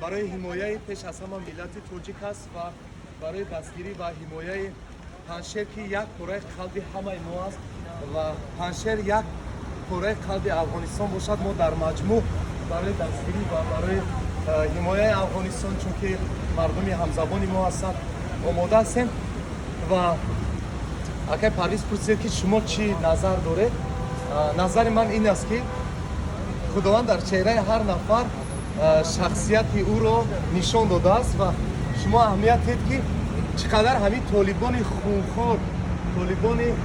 برای حمایه پیش از همه ملت توجیک است و برای دستگیری و حمایه پنشیر که یک کره قلب همه ما است و پنشیر یک کره قلب افغانستان باشد. ما در مجموع برای دستگیری و برای حمایه افغانستان چون که مردمی همزبان ما هستند آماده هستیم. و اگر پرویز پرسید که شما چی نظر داره، نظر من این است که خداوند در چهره هر نفر شخصیت او را نشان داده است و شما اهمیت دید که چقدر همین طالبان خونخوار، طالبان مثل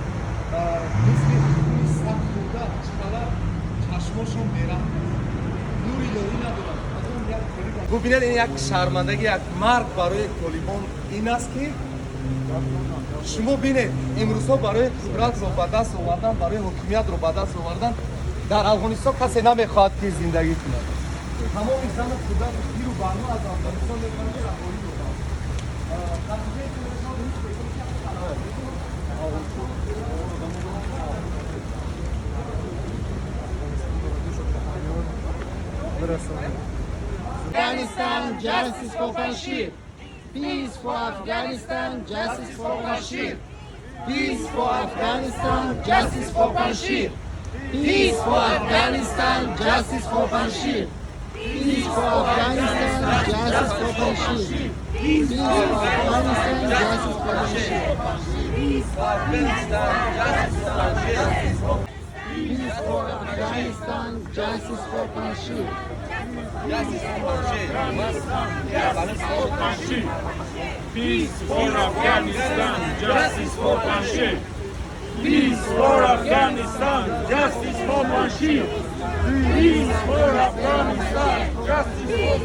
سخت بوده چقدر چشماشون بیرن نوری یاری ندارن. ببینید این یک شرمندگی، یک مرگ برای طالبان این است که شما بینید امروزها برای قدرت رو به دست آوردن، برای حکومت رو به دست آوردن در افغانستان کسی نمیخواد که زندگی کنه. تمام زن قدرت گیر و برنامه از افغانستان میکنه که رهایی رو Afghanistan, justice for Bashir. Peace for Afghanistan, justice for Bashir. Peace for Afghanistan, justice for Bashir. Peace for Afghanistan, justice for Bashir. Peace for Afghanistan, justice for Bashir. Peace for Afghanistan, justice for Bashir. Peace for Afghanistan, justice for Bashir. Peace for Afghanistan, justice for Bashir. Justice for Bashir. Peace for Afghanistan, justice for Bashir. Peace for Afghanistan, justice for Bashir. Peace for Afghanistan, justice for Bashir.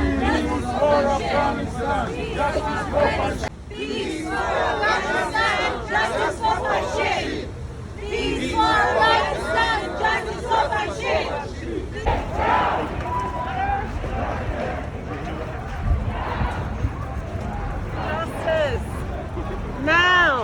Peace for Afghanistan, justice for Bashir. Peace for Afghanistan, justice for Bashir. Peace for Afghanistan, justice for Bashir. Justice now.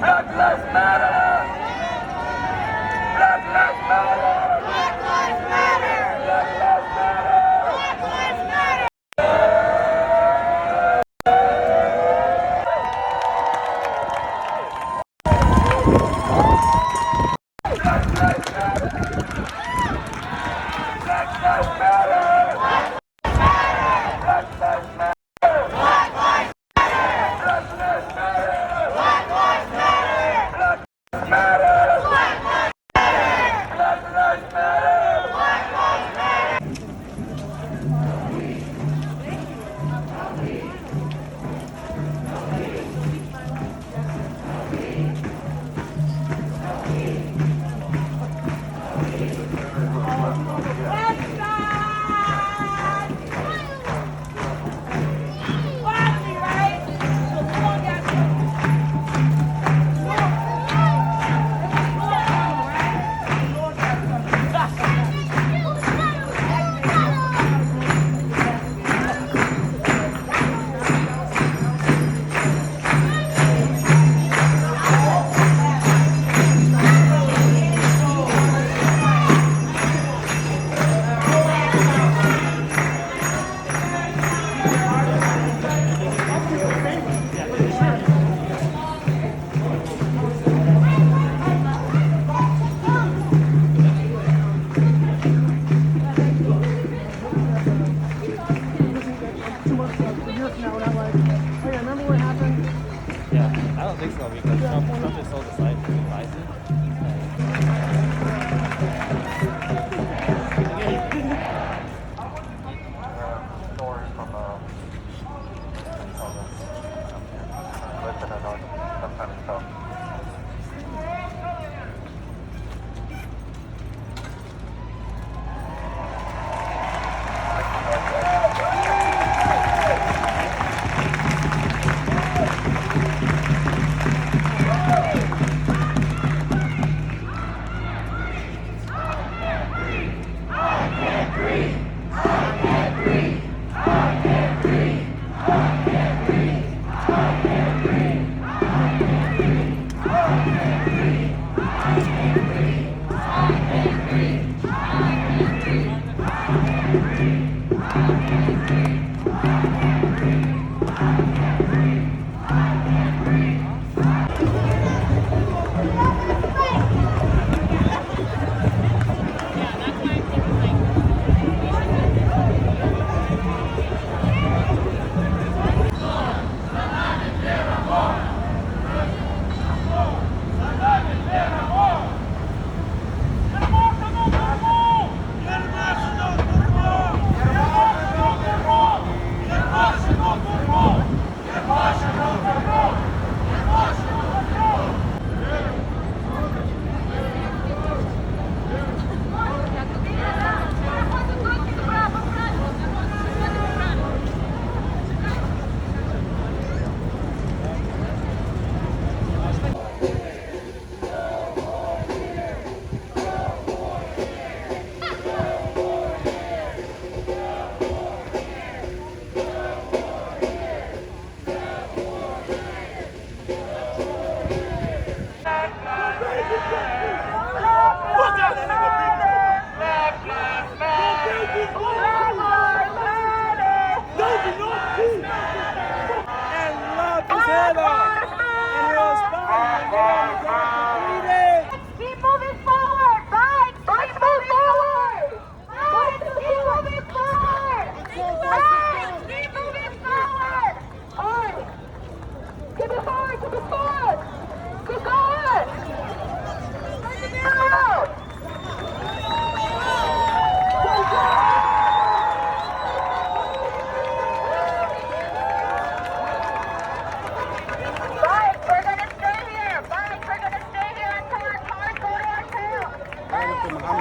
Black Lives Matter! Black Lives Matter! Black Lives Matter! Black Lives Matter! Black Lives Matter! Let's go!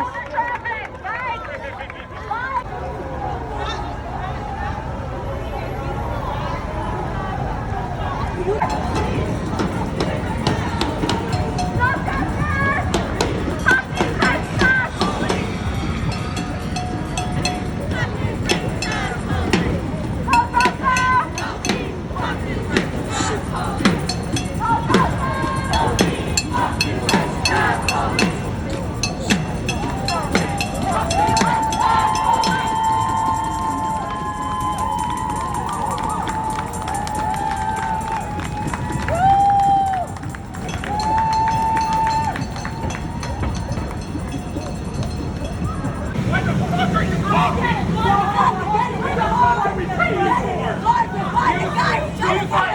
traffic, guys.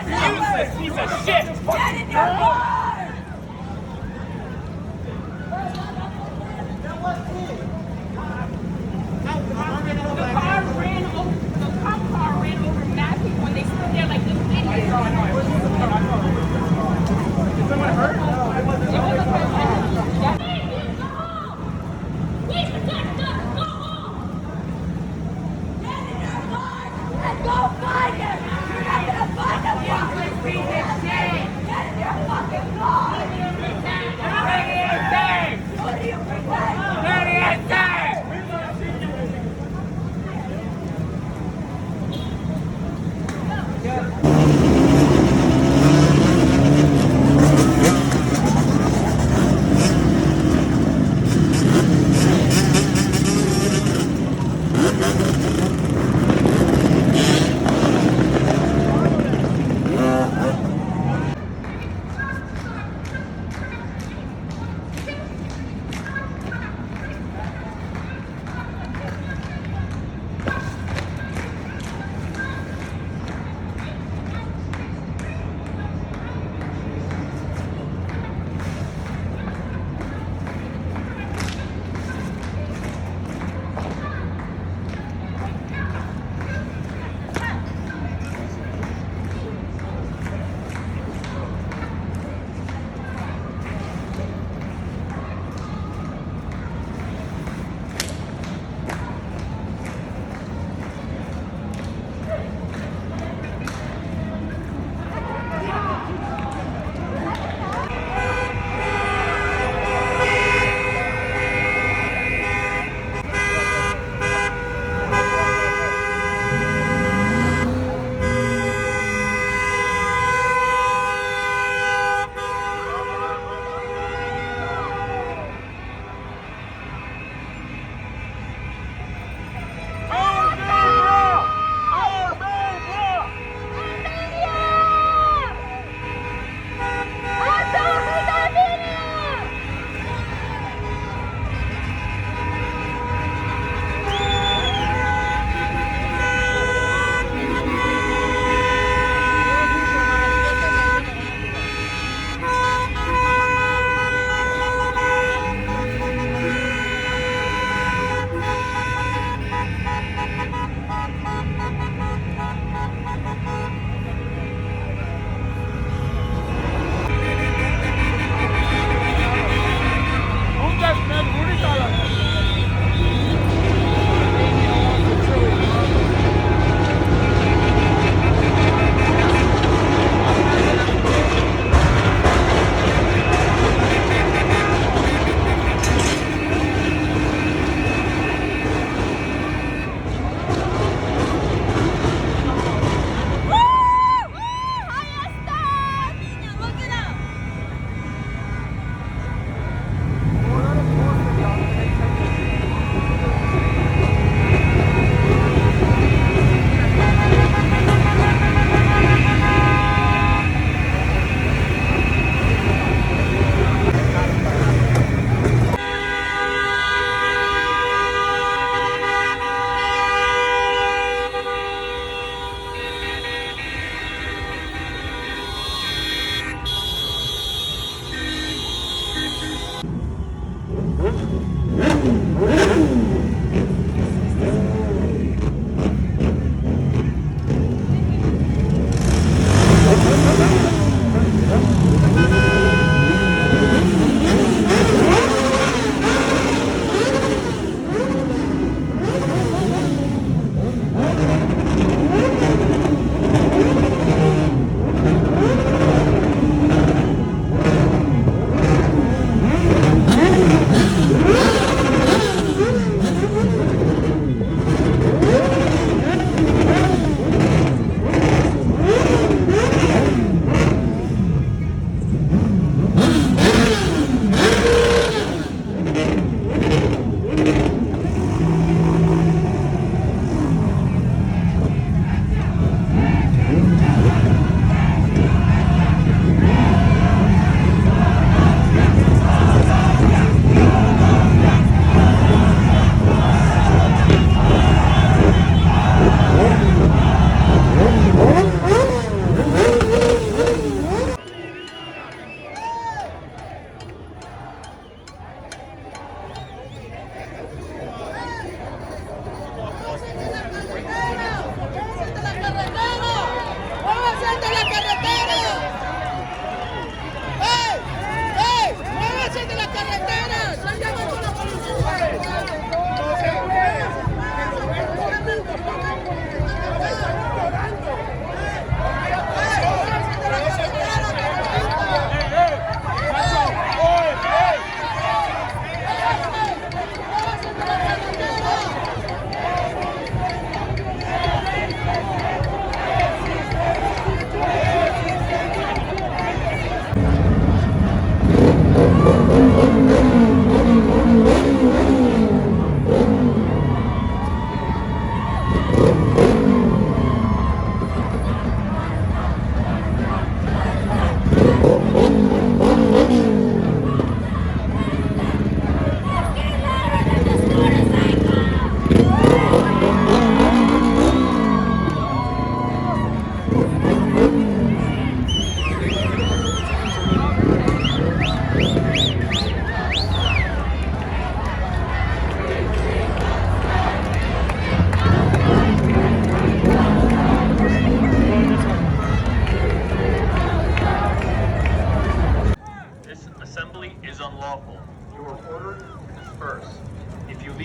Useless piece of shit! Get in your car! The cop car ran over mad people and they stood there like little idiots. We protect us, go home!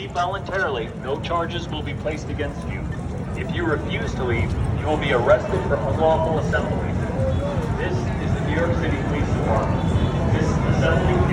leave voluntarily, no charges will be placed against you. If you refuse to leave, you will be arrested for unlawful assembly. This is the New York City Police Department. This assembly